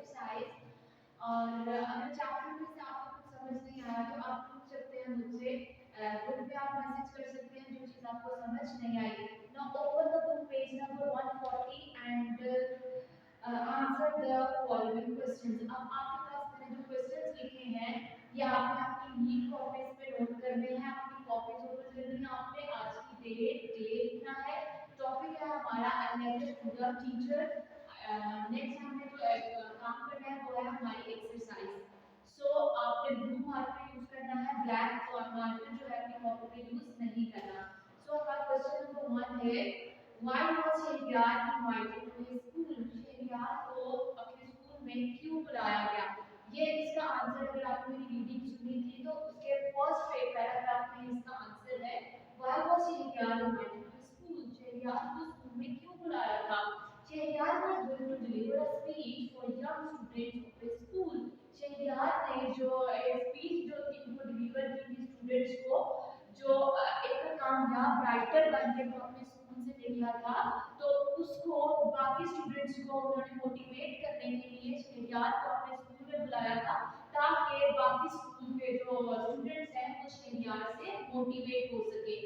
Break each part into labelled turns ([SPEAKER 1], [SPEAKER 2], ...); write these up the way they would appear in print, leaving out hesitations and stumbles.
[SPEAKER 1] Exercise. और अगर chapter में से आपको कुछ समझ नहीं आया तो आप पूछ सकते हैं मुझसे, ग्रुप में आप मैसेज कर सकते हैं जो चीज़ आपको समझ नहीं आई। Now open the book page number 140 and answer the following questions. अब आपके पास मैंने जो क्वेश्चंस लिखे हैं ये आपने अपनी नीट कॉपीज पे नोट करने हैं, अपनी कॉपीज ओपन करनी है, आपने आज की डेट डे लिखना है। टॉपिक है हमारा analysis to the teacher. Next हमने जो काम करना है वो है हमारी एक्सरसाइज। सो आपने ब्लू मार्कर यूज करना है, ब्लैक मार्कर जो है अपनी कॉपी पे यूज नहीं करना। सो हमारा क्वेश्चन नंबर 1 है why was Sheriyar invited to his school. Sheriyar को अपने स्कूल में क्यों बुलाया गया? ये इसका आंसर अगर आपने रीडिंग सुनी थी तो उसके फर्स्ट पैराग्राफ में इसका आंसर है why was Sheriyar invited to school. Sheriyar को स्कूल में क्यों बुलाया था? Sheriyar was going to deliver a speech for young students of his school. Sheriyar ने जो स्पीच जो थी वो डिलीवर की थी स्टूडेंट्स को, जो एक कामयाब राइटर बन के वो अपने स्कूल से निकला था, तो उसको बाकी स्टूडेंट्स को उन्होंने मोटिवेट करने के लिए शेरियार को अपने स्कूल में बुलाया था ताकि बाकी स्कूल के जो स्टूडेंट्स हैं वो शेरियार से मोटिवेट हो सके।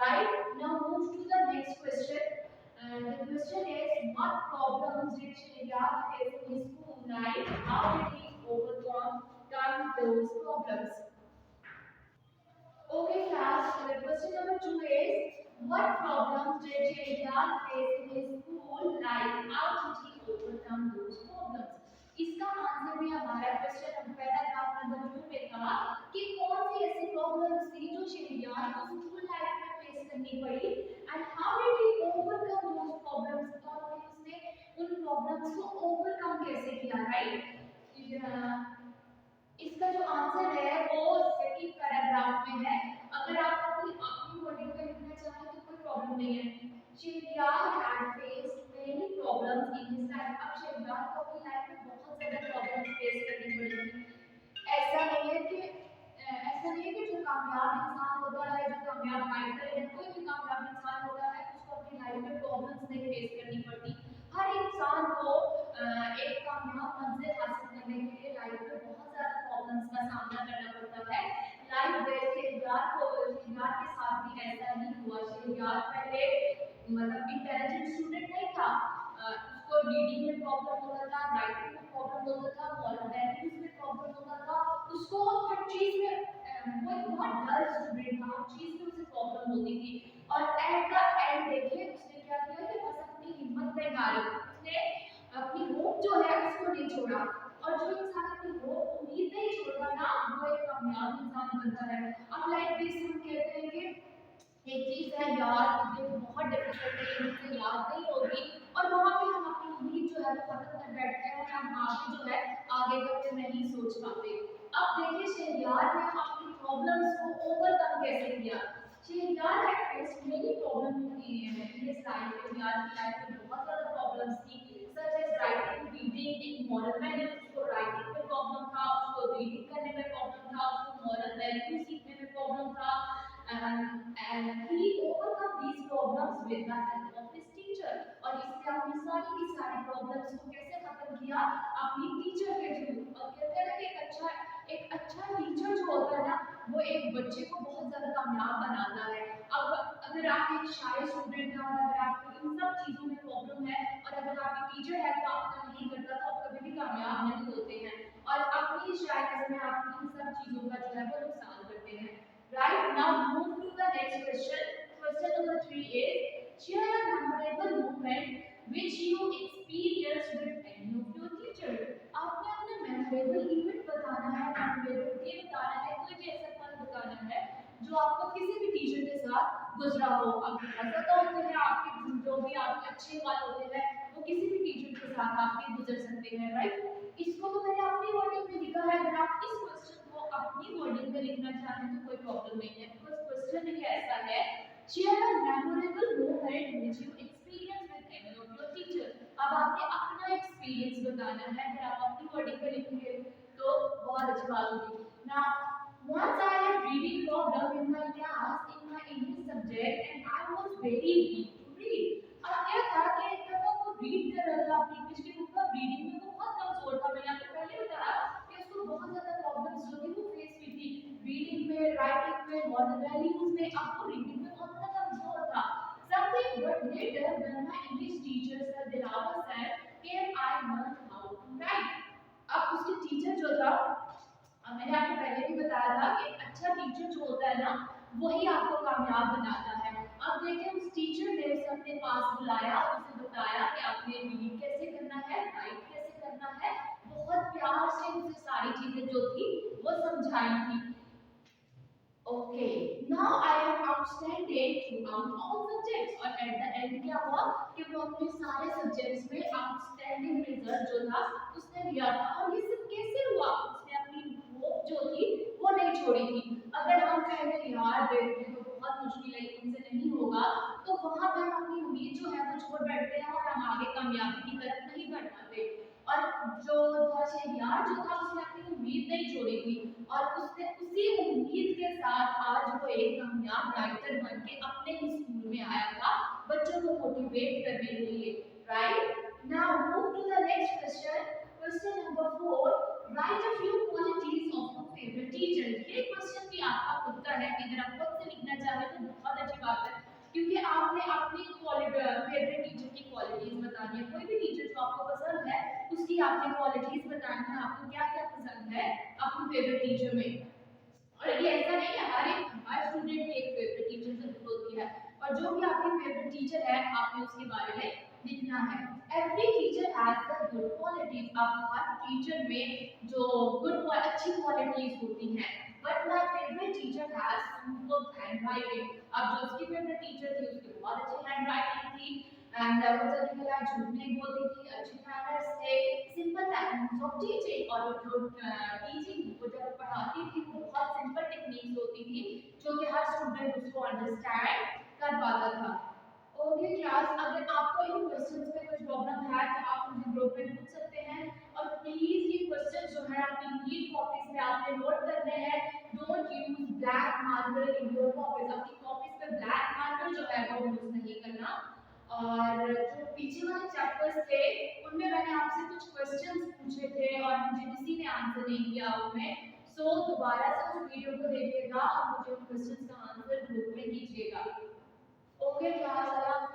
[SPEAKER 1] Right, now move to the next question. And the question is, what problems did Sharyar face in his school life? How did he overcome those problems? Okay, class. The question number 2 is, what problems did Sharyar face in his school life? How did he overcome those problems? इसका answer भी हमारा question हम paragraph number 2 में था कि कौन सी ऐसी problems थी जो शेरियार को स्कूल लाइफ में फेस करनी पड़ी and how did he overcome those problems, और फिर उसने उन प्रॉब्लम्स को ओवरकम कैसे किया। राइट, इसका जो आंसर है वो सेकंड पैराग्राफ में है। अगर आप अपनी वर्डिंग में लिखना चाहें तो कोई प्रॉब्लम नहीं है। Sheriyar had faced many problems in his life. अब शेरियार को अपनी लाइफ में बहुत ज्यादा प्रॉब्लम्स फेस करनी पड़ी। ऐसा नहीं है कि जो कामयाब इंसान होता है, जो कामयाब राइटर है, कोई भी कामयाब इंसान होता है उसको अपनी लाइफ में प्रॉब्लम्स नहीं फेस करनी पड़ती। हर इंसान को एक कामयाब मंजिल हासिल करने के लिए लाइफ में बहुत ज़्यादा प्रॉब्लम्स का सामना करना पड़ता है। लाइफ शेरियार के साथ भी ऐसा ही हुआ। शेरियार पहले मतलब इंटेलिजेंट स्टूडेंट नहीं था, उसको रीडिंग में प्रॉब्लम होता था, राइटिंग में प्रॉब्लम होता था, मॉरल वैल्यूज में प्रॉब्लम होता था, उसको हर चीज में वो एक बहुत डल स्टूडेंट था, हर चीज में उसे प्रॉब्लम होती थी। और एट द एंड देखिए उसने क्या किया कि बस अपनी हिम्मत नहीं हारी, उसने अपनी होप जो है उसको नहीं छोड़ा। और जो इंसान अपनी होप उम्मीद नहीं छोड़ता ना वो एक कामयाब इंसान बनता है। अब लाइक दिस हम कहते हैं कि एक चीज है यार ये बहुत डिफिकल्ट है, मुझे याद नहीं होगी, और वहां पे हम अपनी उम्मीद जो है वो खत्म कर बैठते हैं और हम आगे जो है आगे का नहीं सोच पाते। अब देखिए शेरियार ने अपनी प्रॉब्लम्स को ओवरकम कैसे किया। Sheriyar had faced many problems in his life. Sheriyar की लाइफ में बहुत ज्यादा प्रॉब्लम्स थी, सच एज राइटिंग, रीडिंग, एक मॉरल वैल्यू, उसको राइटिंग में प्रॉब्लम था, उसको रीडिंग करने में प्रॉब्लम था, उसको मॉरल वैल्यू सीखने में प्रॉब्लम था। And he overcome these problems with the help of his teacher। और इससे अपनी सारी की सारी प्रॉब्लम्स को कैसे खत्म किया? अपनी टीचर के थ्रू। और कहते हैं ना कि एक अच्छा टीचर जो होता है ना वो एक बच्चे को बहुत ज्यादा कामयाब बनाता है। अब अगर आप एक शाय स्टूडेंट हैं और अगर आपको इन सब चीजों में प्रॉब्लम है और अगर आपकी टीचर है तो आपका नहीं करता तो आप कभी भी कामयाब नहीं होते हैं, और अपनी शायद में आप इन सब चीजों का जो है वो नुकसान करते हैं। Right, now move to the next question. Question number 3 is, share a memorable moment which you experienced with any of your teacher। आपने अपना memorable event बताना है, memorable day बताना है, कोई भी ऐसा पल बताना है जो आपको किसी भी टीचर के साथ गुजरा हो। आपके मज़ा होते हैं, आपके जो भी आपके अच्छे पल होते हैं वो किसी भी टीचर के साथ आपके गुजर सकते हैं। राइट, इसको तो मैंने अपनी वर्डिंग में लिखा है, अगर आप इस क्वेश्चन अपनी वर्डिंग में लिखना चाहें तो कोई प्रॉब्लम नहीं है, बिकॉज़ क्वेश्चन ही ऐसा है, share a memorable moment which you experience with any of your teacher. अब आपने अपना एक्सपीरियंस बताना है, अगर आप अपनी वर्डिंग में लिखेंगे तो बहुत अच्छी बात होगी। Now once I had reading problem in my class in my English subject and I was very weak to read। अब क्या था कि जब वो रीड कर रहा था अपनी इंग्लिश की बुक का, रीडिंग में वो बहुत कमजोर था, मैंने में, अब वो रीडिंग में बहुत ज़्यादा कमज़ोर था। Something but later when my English teacher Sir Dilaवर sir came, I learned how to write. अब उसके टीचर जो था, मैंने आपको पहले भी बताया था कि एक अच्छा टीचर जो होता है ना, वही आपको कामयाब बनाता है। अब देखिए उस टीचर ने उसे अपने पास बुलाया और उसे बताया कि आपने रीड कैसे करना है, राइट कैसे करना है, बहुत प्यार से उसे सारी चीजें जो थी वो समझाई थी। Okay, now I am outstanding throughout all subjects और at the end क्या हुआ कि वो अपने सारे सब्जेक्ट्स में आउटस्टैंडिंग रिजल्ट जो था उसने लिया था। और ये सब कैसे हुआ? उसने अपनी होप जो थी वो नहीं छोड़ी थी। अगर हम कहेंगे यार बेटे तो बहुत मुश्किल है, उनसे नहीं होगा, तो वहाँ पर हम अपनी उम्मीद जो है वो छोड़ बैठते हैं और हम आगे कामयाबी की तरफ नहीं बढ़ पाते। और जो शहरयार जो था उसने अपनी उम्मीद नहीं छोड़ी थी और उसने उसी उम्मीद के साथ आज वो एक कामयाब राइटर बन के अपने ही स्कूल में आया था बच्चों को मोटिवेट करने के लिए। Right, now move to the next question. Question number 4, write a few qualities of your favourite teacher. ये क्वेश्चन भी आपका खुद का है, अगर आप खुद से लिखना चाहें तो बहुत अच्छी बात है, क्योंकि आपने अपनी फेवरेट टीचर की क्वालिटीज बतानी है। कोई भी टीचर जो आपको पसंद है उसकी आपने क्वालिटीज बतानी है, आपको क्या क्या पसंद है अपनी फेवरेट टीचर में। और ये ऐसा नहीं है, हर स्टूडेंट की एक फेवरेट टीचर जरूर होती है, और जो भी आपकी फेवरेट टीचर है आपने उसके बारे में लिखना है। Every teacher has the good qualities. अब हर टीचर में जो अच्छी क्वालिटीज होती हैं। But my favourite teacher has superb handwriting. अब जो उसकी फेवरेट टीचर थी उसकी बहुत अच्छी हैंडराइटिंग थी एंड वो जल्दी झूठ नहीं बोलती थी, अच्छी मैनर्स थे, सिंपल टेक्निक्स ऑफ टीचिंग, और जो टीचिंग वो जब पढ़ाती थी वो बहुत सिंपल टेक्निक्स होती थी जो कि हर स्टूडेंट उसको अंडरस्टैंड कर पाता था। ओके क्लास, अगर आपको इन क्वेश्चंस में कुछ प्रॉब्लम है तो आप मुझे ग्रुप में पूछ सकते हैं, और प्लीज ये क्वेश्चन जो है अपनी नीट कॉपीज में आपने नोट करने हैं। Don't use black marker in your copies. अपनी कॉपीज पे ब्लैक मार्कर जो है वो यूज नहीं करना। और जो पीछे वाले चैप्टर्स थे उनमें मैंने आपसे कुछ क्वेश्चंस पूछे थे और मुझे किसी ने आंसर नहीं किया उनमें, सो दोबारा से उस वीडियो को देखिएगा और मुझे उन क्वेश्चंस का आंसर ग्रुप में कीजिएगा। Okay class,